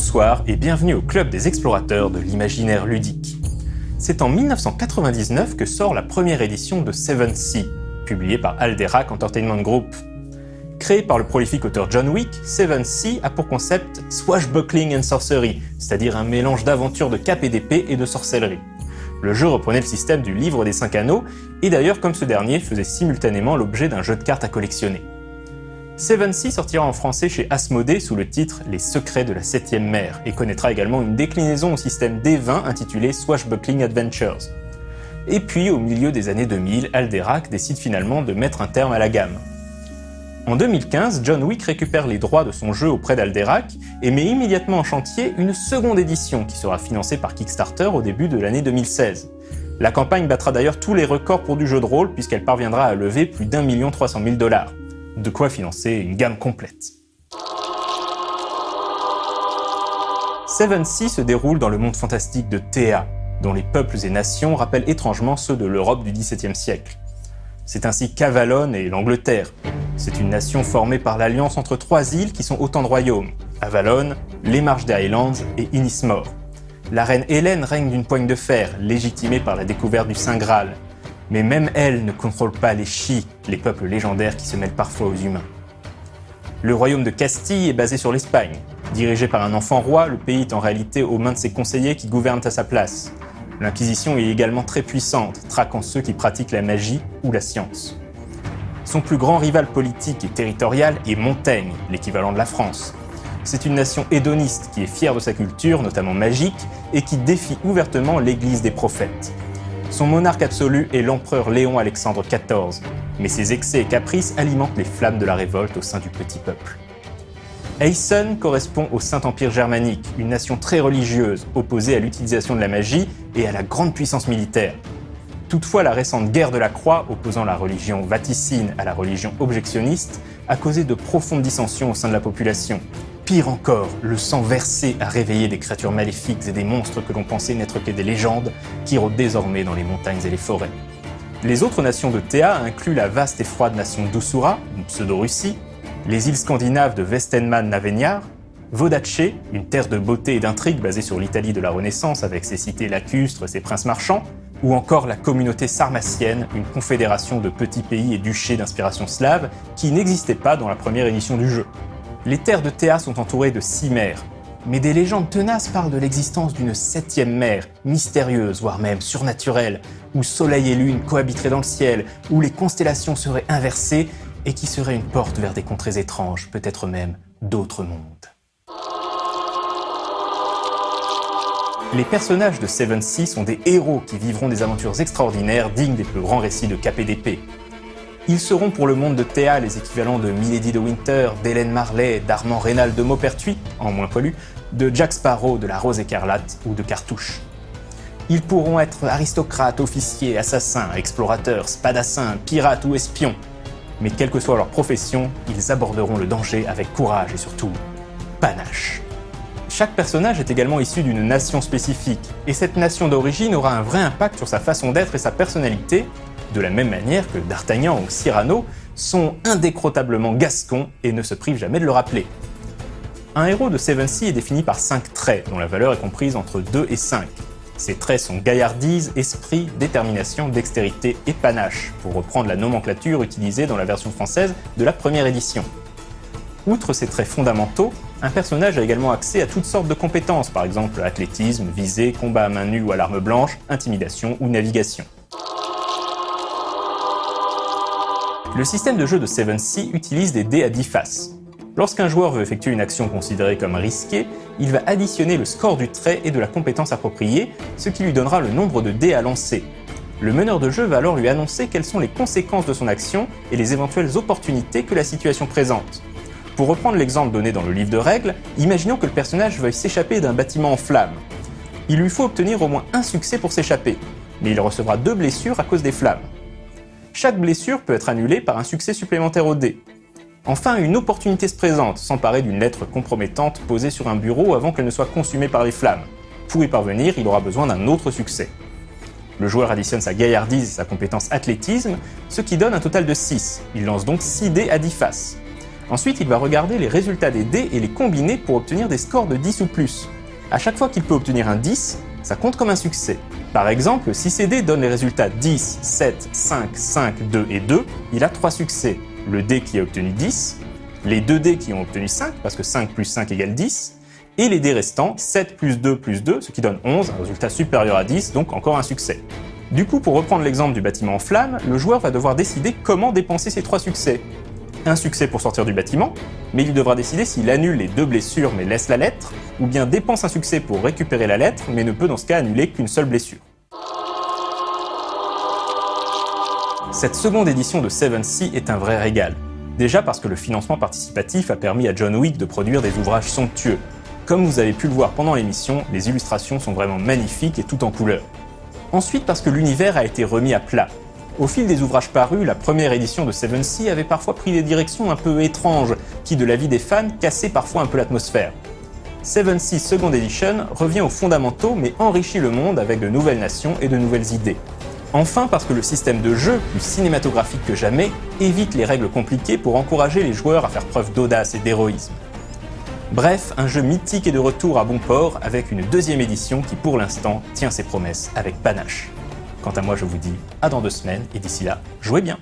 Bonsoir et bienvenue au Club des explorateurs de l'imaginaire ludique. C'est en 1999 que sort la première édition de Seven Seas, publiée par Alderac Entertainment Group. Créé par le prolifique auteur John Wick, Seven Seas a pour concept Swashbuckling and Sorcery, c'est-à-dire un mélange d'aventures de cap et d'épée et de sorcellerie. Le jeu reprenait le système du livre des 5 anneaux, et d'ailleurs comme ce dernier faisait simultanément l'objet d'un jeu de cartes à collectionner. Seven Seas sortira en français chez Asmodée sous le titre Les secrets de la 7e mer et connaîtra également une déclinaison au système D20 intitulée Swashbuckling Adventures. Et puis, au milieu des années 2000, Alderac décide finalement de mettre un terme à la gamme. En 2015, John Wick récupère les droits de son jeu auprès d'Alderac et met immédiatement en chantier une seconde édition qui sera financée par Kickstarter au début de l'année 2016. La campagne battra d'ailleurs tous les records pour du jeu de rôle puisqu'elle parviendra à lever plus d'1 300 000 $. De quoi financer une gamme complète. Seven Seas se déroule dans le monde fantastique de Théa, dont les peuples et nations rappellent étrangement ceux de l'Europe du XVIIe siècle. C'est ainsi qu'Avalon et l'Angleterre. C'est une nation formée par l'alliance entre 3 îles qui sont autant de royaumes, Avalon, les Marches des Highlands et Inismore. La reine Hélène règne d'une poigne de fer, légitimée par la découverte du Saint Graal. Mais même elle ne contrôle pas les Chis, les peuples légendaires qui se mêlent parfois aux humains. Le royaume de Castille est basé sur l'Espagne. Dirigé par un enfant roi, le pays est en réalité aux mains de ses conseillers qui gouvernent à sa place. L'Inquisition est également très puissante, traquant ceux qui pratiquent la magie ou la science. Son plus grand rival politique et territorial est Montaigne, l'équivalent de la France. C'est une nation hédoniste qui est fière de sa culture, notamment magique, et qui défie ouvertement l'Église des prophètes. Son monarque absolu est l'empereur Léon-Alexandre XIV, mais ses excès et caprices alimentent les flammes de la révolte au sein du petit peuple. Eisen correspond au Saint-Empire germanique, une nation très religieuse, opposée à l'utilisation de la magie et à la grande puissance militaire. Toutefois, la récente guerre de la Croix, opposant la religion vaticine à la religion objectionniste, a causé de profondes dissensions au sein de la population. Pire encore, le sang versé a réveillé des créatures maléfiques et des monstres que l'on pensait n'être que des légendes qui rôdent désormais dans les montagnes et les forêts. Les autres nations de Théa incluent la vaste et froide nation d'Usura, une pseudo-Russie, les îles scandinaves de Vestenman-Navenyar, Vodacce, une terre de beauté et d'intrigue basée sur l'Italie de la Renaissance avec ses cités lacustres et ses princes marchands, ou encore la communauté sarmatienne, une confédération de petits pays et duchés d'inspiration slave qui n'existait pas dans la première édition du jeu. Les terres de Théa sont entourées de 6 mers, mais des légendes tenaces parlent de l'existence d'une 7e mer, mystérieuse, voire même surnaturelle, où soleil et lune cohabiteraient dans le ciel, où les constellations seraient inversées et qui serait une porte vers des contrées étranges, peut-être même d'autres mondes. Les personnages de Seven Seas sont des héros qui vivront des aventures extraordinaires dignes des plus grands récits de cap et d'épée. Ils seront pour le monde de Théa les équivalents de Milady de Winter, d'Hélène Marley, d'Armand Rénal de Maupertuis, en moins poilu, de Jack Sparrow de la Rose écarlate ou de Cartouche. Ils pourront être aristocrates, officiers, assassins, explorateurs, spadassins, pirates ou espions. Mais quelle que soit leur profession, ils aborderont le danger avec courage et surtout panache. Chaque personnage est également issu d'une nation spécifique, et cette nation d'origine aura un vrai impact sur sa façon d'être et sa personnalité, de la même manière que D'Artagnan ou Cyrano sont indécrotablement gascons et ne se privent jamais de le rappeler. Un héros de Seven Seas est défini par 5 traits, dont la valeur est comprise entre 2 et 5. Ces traits sont gaillardise, esprit, détermination, dextérité et panache, pour reprendre la nomenclature utilisée dans la version française de la première édition. Outre ces traits fondamentaux, un personnage a également accès à toutes sortes de compétences, par exemple athlétisme, visée, combat à main nue ou à l'arme blanche, intimidation ou navigation. Le système de jeu de Seven Seas utilise des dés à 10 faces. Lorsqu'un joueur veut effectuer une action considérée comme risquée, il va additionner le score du trait et de la compétence appropriée, ce qui lui donnera le nombre de dés à lancer. Le meneur de jeu va alors lui annoncer quelles sont les conséquences de son action et les éventuelles opportunités que la situation présente. Pour reprendre l'exemple donné dans le livre de règles, imaginons que le personnage veuille s'échapper d'un bâtiment en flammes. Il lui faut obtenir au moins un succès pour s'échapper, mais il recevra 2 blessures à cause des flammes. Chaque blessure peut être annulée par un succès supplémentaire au dé. Enfin, une opportunité se présente, s'emparer d'une lettre compromettante posée sur un bureau avant qu'elle ne soit consumée par les flammes. Pour y parvenir, il aura besoin d'un autre succès. Le joueur additionne sa gaillardise et sa compétence athlétisme, ce qui donne un total de 6. Il lance donc 6 dés à 10 faces. Ensuite, il va regarder les résultats des dés et les combiner pour obtenir des scores de 10 ou plus. À chaque fois qu'il peut obtenir un 10, ça compte comme un succès. Par exemple, si ces dés donnent les résultats 10, 7, 5, 5, 2 et 2, il a 3 succès. Le dé qui a obtenu 10, les 2 dés qui ont obtenu 5, parce que 5 plus 5 égale 10, et les dés restants, 7 plus 2 plus 2, ce qui donne 11, un résultat supérieur à 10, donc encore un succès. Du coup, pour reprendre l'exemple du bâtiment en flammes, le joueur va devoir décider comment dépenser ces 3 succès. Un succès pour sortir du bâtiment, mais il devra décider s'il annule les 2 blessures mais laisse la lettre, ou bien dépense un succès pour récupérer la lettre, mais ne peut dans ce cas annuler qu'une seule blessure. Cette seconde édition de 7th est un vrai régal. Déjà parce que le financement participatif a permis à John Wick de produire des ouvrages somptueux. Comme vous avez pu le voir pendant l'émission, les illustrations sont vraiment magnifiques et tout en couleurs. Ensuite parce que l'univers a été remis à plat. Au fil des ouvrages parus, la première édition de 7th avait parfois pris des directions un peu étranges, qui de l'avis des fans cassaient parfois un peu l'atmosphère. 7th Second Edition revient aux fondamentaux mais enrichit le monde avec de nouvelles nations et de nouvelles idées. Enfin parce que le système de jeu, plus cinématographique que jamais, évite les règles compliquées pour encourager les joueurs à faire preuve d'audace et d'héroïsme. Bref, un jeu mythique est de retour à bon port avec une deuxième édition qui pour l'instant tient ses promesses avec panache. Quant à moi, je vous dis à dans 2 semaines et d'ici là, jouez bien!